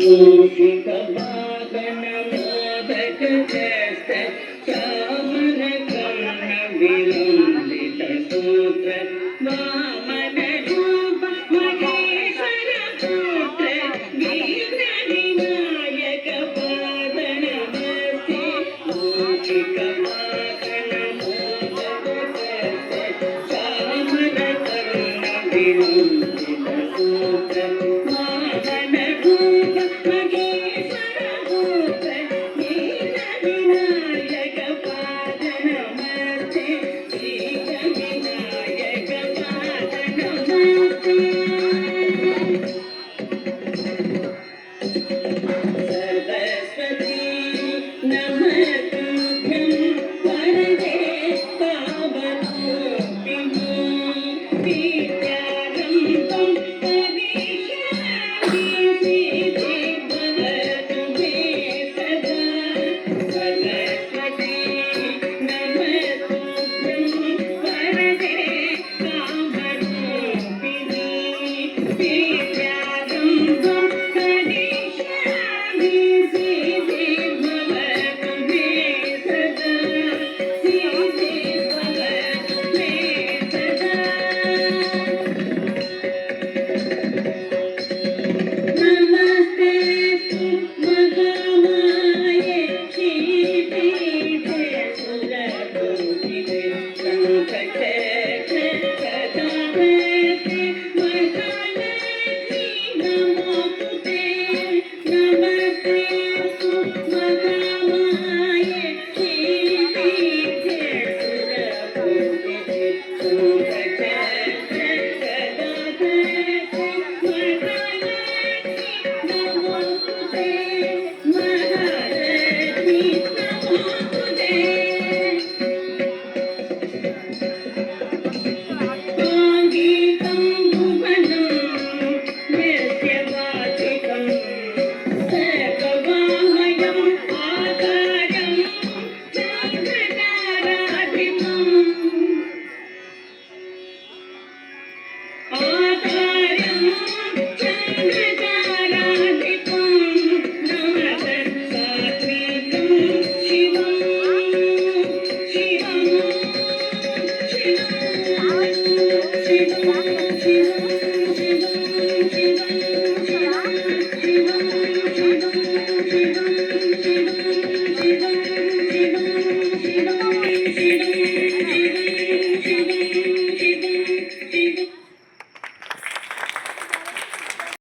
ಮೂಷಿಕ ವಾಹನ ಮೋದಕ ಹಸ್ತ ಚಾಮರ ಕರ್ಣ ವಿಲಂಬಿತ ಸೂತ್ರ ವಾಮನ ರೂಪ ಮಹೇಶ್ವರ ಪುತ್ರ ವೀರ ವಿನಾಯಕ ಪಾದ ನಮಸ್ತೆ ಮೂಷಿಕ ವಾಹನ ಮೋದಕ ಹಸ್ತ ಚಾಮರ ಕರ್ಣ ವಿಲಂಬಿತ ಸೂತ್ರ ವಾಮನ ರೂಪ ಮಹೇಶ್ವರ ಪುತ್ರ ವೀರ ವಿನಾಯಕ ಪಾದ ನಮಸ್ತೆ ವೀರ ವಿನಾಯಕ ಪಾದ ನಮಸ್ತೆ सरस्वती नमस्तुभ्यं वरदे कामरूपिणी विद्यारम्भं करिष्यामि सिद्धि भवतु मे सदा सरस्वती नमस्तुभ्यं वरदे कामरूपिणी विद्यारम्भं करिष्यामि सिद्धि भवतु मे सदा सिद्धि भवतु मे सदा नमस्ते महामाये श्रीपीठे सुरपूजिते शङ्खचक्र गदावते महालक्ष्मी नमोस्तुते नमस्ते महामाये श्रीपीठे सुरपूजिते शङ्खचक्र गदावते महालक्ष्मी नमोस्तुते महालक्ष्मी नमोस्तुते गीतं भुवनं यस्य वाचिकं सर्ववामयम् आकारं चन्द्रताराधिपम् आकारं चन्द्रताराधिपं नमः सात्विकं शिवं शिवं शिवं